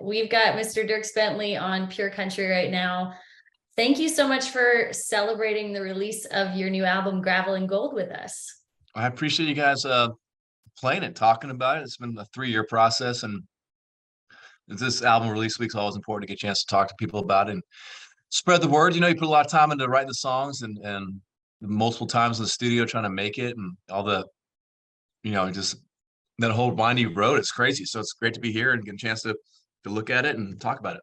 we've got Mr. Dierks Bentley on Pure Country right now. Thank you so much for celebrating the release of your new album, Gravel and Gold, with us. I appreciate you guys playing it, talking about it. It's been a 3-year process, and this album release week is always important to get a chance to talk to people about it and spread the word. You know, you put a lot of time into writing the songs and multiple times in the studio trying to make it, and all the, just that whole windy road. It's crazy. So it's great to be here and get a chance to look at it and talk about it.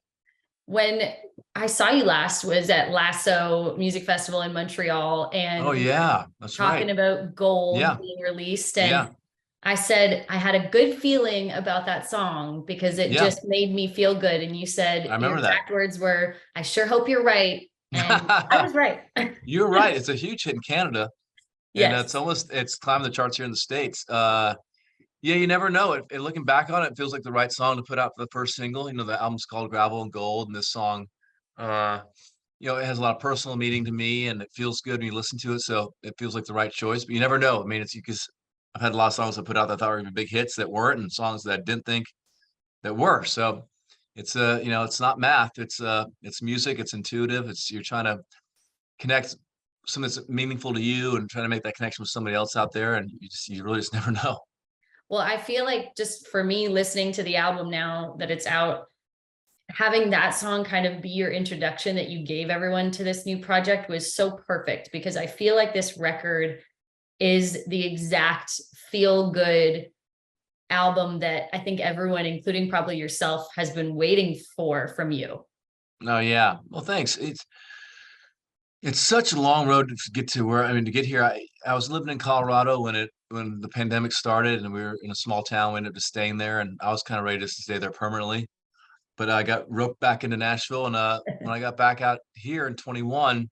When I saw you last was at Lasso Music Festival in Montreal, and oh yeah, that's talking right. about Gold being released, and I said I had a good feeling about that song because it just made me feel good. And you said your exact words were, "I sure hope you're right," and I was right. You're right. It's a huge hit in Canada, and it's climbing the charts here in the States. Yeah, you never know. Looking back on it, it feels like the right song to put out for the first single. You know, the album's called Gravel and Gold, and this song, it has a lot of personal meaning to me, and it feels good when you listen to it. So it feels like the right choice. But you never know. I mean, it's because I've had a lot of songs I put out that I thought were even big hits that weren't, and songs that I didn't think that were. So it's it's not math. It's music. It's intuitive. You're trying to connect something that's meaningful to you and trying to make that connection with somebody else out there, and you really just never know. Well, I feel like just for me listening to the album now that it's out, having that song kind of be your introduction that you gave everyone to this new project was so perfect, because I feel like this record is the exact feel good album that I think everyone, including probably yourself, has been waiting for from you. Oh yeah. Well, thanks. It's such a long road to get to to get here. I was living in Colorado when the pandemic started, and we were in a small town. We ended up just staying there, and I was kind of ready to stay there permanently. But I got roped back into Nashville, and when I got back out here in 21,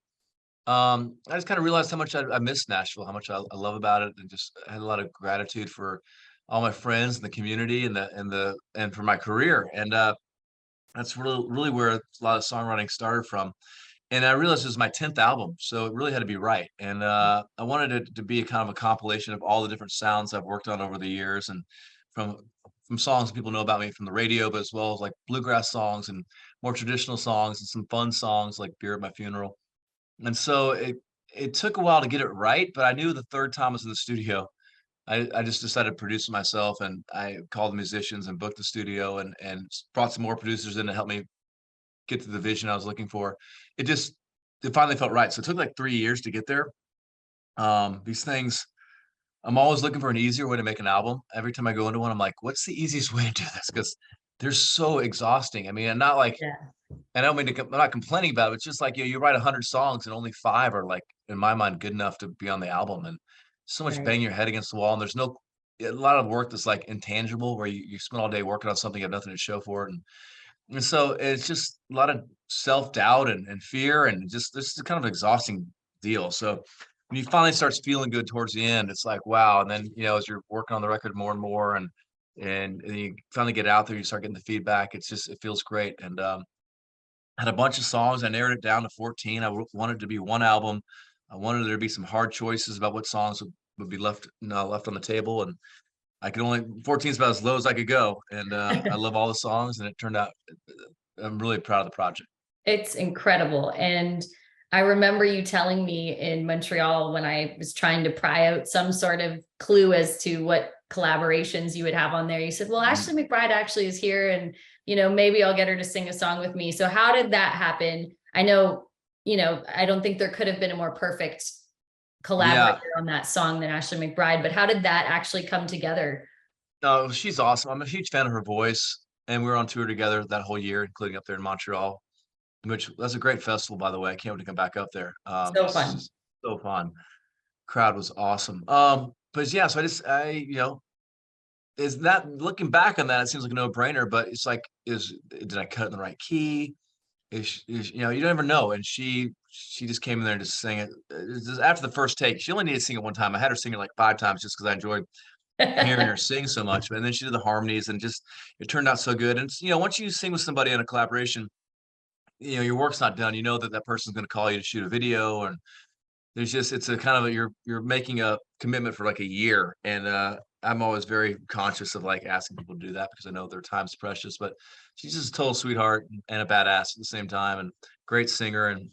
I just kind of realized how much I miss Nashville, how much I love about it, and just had a lot of gratitude for all my friends and the community and for my career. And that's really where a lot of songwriting started from. And I realized it was my 10th album, so it really had to be right. And I wanted it to be a kind of a compilation of all the different sounds I've worked on over the years, and from songs people know about me from the radio, but as well as like bluegrass songs and more traditional songs and some fun songs like Beer at My Funeral. And so it took a while to get it right, but I knew the third time I was in the studio, I just decided to produce it myself, and I called the musicians and booked the studio and brought some more producers in to help me get to the vision I was looking for. It finally felt right. So it took like 3 years to get there. These things, I'm always looking for an easier way to make an album. Every time I go into one, I'm like, what's the easiest way to do this? Because they're so exhausting. I mean, I'm not like, and I don't mean to, I'm not complaining about it. It's just like, you write 100 songs and only 5 are like, in my mind, good enough to be on the album. And so much banging your head against the wall. And there's a lot of work that's like intangible, where you spend all day working on something, you have nothing to show for it. And so it's just a lot of self-doubt and fear, and just this is kind of an exhausting deal. So when you finally starts feeling good towards the end, it's like, wow. And then, as you're working on the record more and more, and you finally get out there, you start getting the feedback. It feels great. And had a bunch of songs. I narrowed it down to 14. I wanted to be one album. I wanted there to be some hard choices about what songs would be left on the table. And I could 14 is about as low as I could go. And I love all the songs, and it turned out, I'm really proud of the project. It's incredible. And I remember you telling me in Montreal, when I was trying to pry out some sort of clue as to what collaborations you would have on there, you said, well, Ashley McBryde actually is here, and, maybe I'll get her to sing a song with me. So how did that happen? I know, I don't think there could have been a more perfect collaborator on that song than Ashley McBryde, but how did that actually come together? Oh, she's awesome. I'm a huge fan of her voice, and we were on tour together that whole year, including up there in Montreal, which was a great festival, by the way. I can't wait to come back up there. So fun. So fun. Crowd was awesome. But yeah, so is that, looking back on that, it seems like a no-brainer, but it's like, did I cut in the right key? You don't ever know. And she just came in there and just sang it. After the first take, she only needed to sing it one time. I had her sing it like 5 times just because I enjoyed hearing her sing so much. And then she did the harmonies, and just, it turned out so good. And once you sing with somebody in a collaboration, your work's not done. You know that person's going to call you to shoot a video, and it's a kind of you're making a commitment for like a year. And I'm always very conscious of like asking people to do that, because I know their time's precious. But she's just a total sweetheart and a badass at the same time, and great singer, and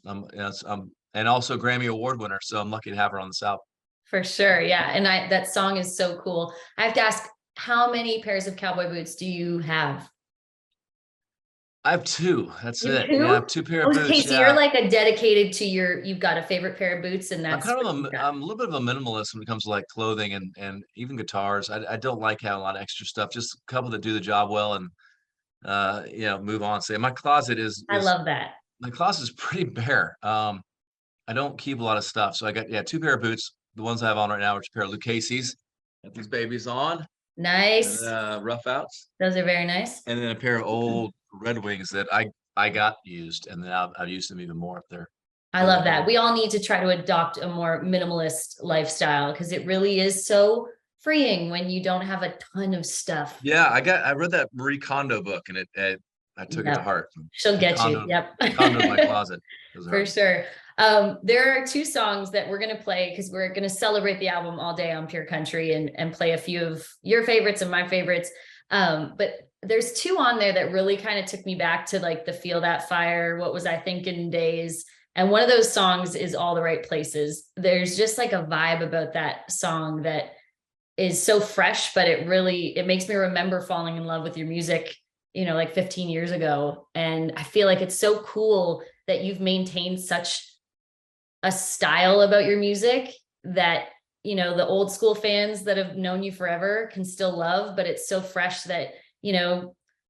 and also Grammy Award winner. So I'm lucky to have her on this album. For sure. Yeah. And that song is so cool. I have to ask, how many pairs of cowboy boots do you have? I have two. That's You have it. Yeah, I have two? two pair of Okay, boots. so you're Yeah. like a dedicated to you've got a favorite pair of boots, and I'm that's kind what of you've got. I'm a little bit of a minimalist when it comes to like clothing and even guitars. I don't like having a lot of extra stuff. Just a couple that do the job well, and move on. Say my closet I is love that. my closet is pretty bare. I don't keep a lot of stuff. So I got, two pair of boots. The ones I have on right now are a pair of Lucchese's. Got these babies on, Nice. rough outs, Those are very nice. and then a pair of old Red Wings that I got used, and then I've used them even more. They're I really love that. cool. We all need to try to adopt a more minimalist lifestyle because it really is so freeing when you don't have a ton of stuff. Yeah, I read that Marie Kondo book, and I took it to Yep. heart. She'll I get you. Yep. condoed my closet. Those For are sure. There are two songs that we're going to play because we're going to celebrate the album all day on Pure Country and play a few of your favorites and my favorites. But there's two on there that really kind of took me back to like the Feel That Fire, What Was I Thinking days. And one of those songs is All the Right Places. There's just like a vibe about that song that is so fresh, but it makes me remember falling in love with your music, like 15 years ago. And I feel like it's so cool that you've maintained such a style about your music that, the old school fans that have known you forever can still love, but it's so fresh that,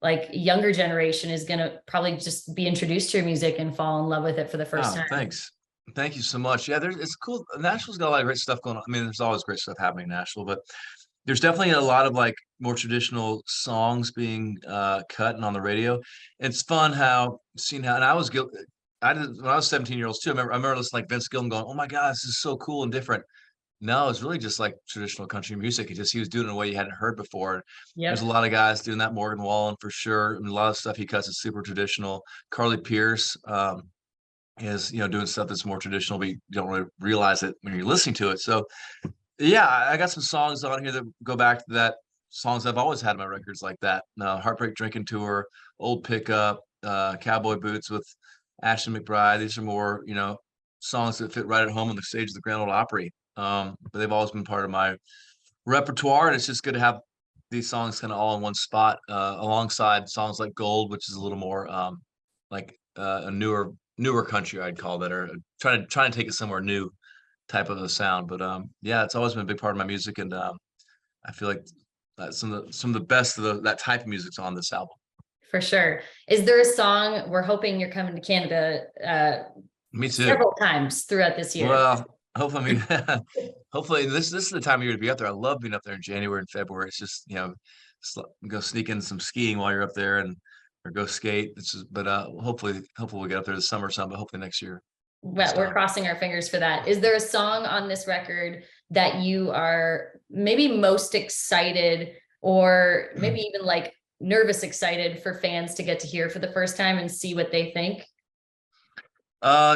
like younger generation is going to probably just be introduced to your music and fall in love with it for the first time. Thanks. Thank you so much. Yeah, it's cool. Nashville's got a lot of great stuff going on. I mean, there's always great stuff happening in Nashville, but there's definitely a lot of like more traditional songs being cut and on the radio. It's fun and I was guilty. I did when I was 17 years too. I remember listening like Vince Gill and going, "Oh my God, this is so cool and different." No, it's really just like traditional country music. He was doing it in a way you hadn't heard before. There's a Yep. lot of guys doing that. Morgan Wallen for sure. And a lot of stuff he cuts is super traditional. Carly Pierce is doing stuff that's more traditional, but you don't really realize it when you're listening to it. So yeah, I got some songs on here that go back to that songs I've always had in my records like that. Heartbreak Drinking Tour, Old Pickup, Cowboy Boots with Ashley McBryde. These are more, songs that fit right at home on the stage of the Grand Ole Opry. But they've always been part of my repertoire, and it's just good to have these songs kind of all in one spot, alongside songs like Gold, which is a little more a newer country, I'd call that, or trying to take it somewhere new type of a sound. But yeah, it's always been a big part of my music, and I feel like some of the best of that type of music's on this album. For sure. Is there a song we're hoping you're coming to Canada Me too. several times throughout this year? Well, hopefully this is the time of year to be up there. I love being up there in January and February. It's just go sneak in some skiing while you're up there or go skate. But hopefully we'll get up there this summer or something. But hopefully next year. Well, we're crossing our fingers for that. Is there a song on this record that you are maybe most excited or maybe even like nervous excited for fans to get to hear for the first time and see what they think?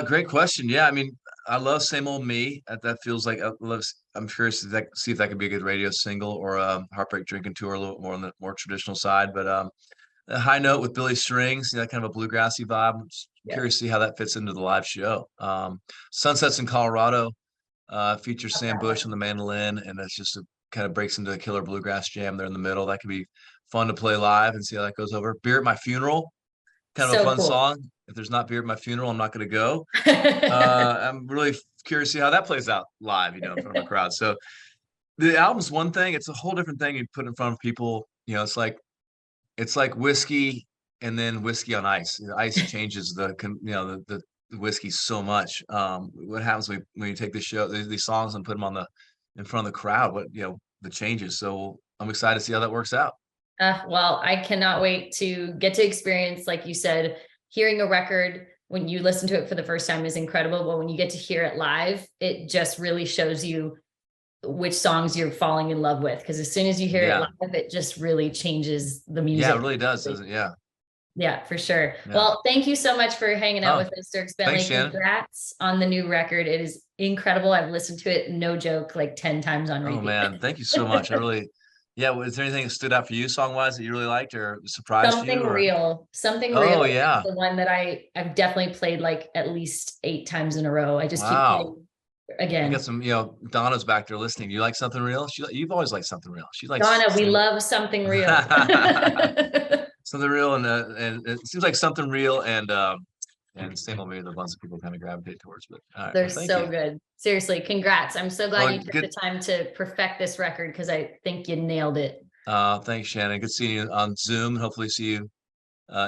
Great question. Yeah, I mean, I love Same Old Me. That feels like I'm curious to see if that could be a good radio single or a Heartbreak Drinking Tour, a little more on the more traditional side. But a High Note with Billy Strings, that kind of a bluegrassy vibe. I'm curious to see how that fits into the live show. Sunsets in Colorado features Sam Bush on the mandolin, and it's just kind of breaks into a killer bluegrass jam there in the middle. That could be fun to play live and see how that goes over. Beer at My Funeral, kind of a fun song. If there's not beer at my funeral, I'm not going to go. I'm really curious to see how that plays out live, in front of a crowd. So the album's one thing; it's a whole different thing you put in front of people. It's like whiskey and then whiskey on ice. The ice changes the whiskey so much. What happens when you take these songs and put them in front of the crowd? What the changes. So I'm excited to see how that works out. Well, I cannot wait to get to experience, like you said, hearing a record when you listen to it for the first time is incredible. But when you get to hear it live, it just really shows you which songs you're falling in love with. Because as soon as you hear it live, it just really changes the music. Yeah, it really does, doesn't it? Yeah. Yeah, for sure. Yeah. Well, thank you so much for hanging out with us, Dierks Bentley. Thanks, congrats on the new record. It is incredible. I've listened to it, no joke, like 10 times on repeat. Oh man, thank you so much. Yeah, was there anything that stood out for you song-wise that you really liked or surprised you Something or real. Something real Oh, is yeah. the one that I've definitely played like at least 8 times in a row. I just keep Wow. playing I got again. some, Donna's back there listening. You like something real? You've always liked something real. She likes Donna, we some love something real. something real and it seems like something real and same old maybe the ones that people kind of gravitate towards. But all right, They're well, thank so you. good. Seriously, congrats. I'm so glad Well, you took the good. time to perfect this record because I think you nailed it. Thanks, Shannon. Good seeing you on Zoom. Hopefully see you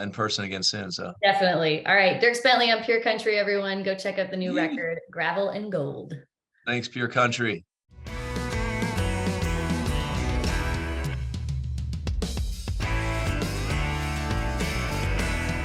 in person again soon. So Definitely. All right. Dierks Bentley on Pure Country, everyone. Go check out the new Yee. record, Gravel and Gold. Thanks, Pure Country.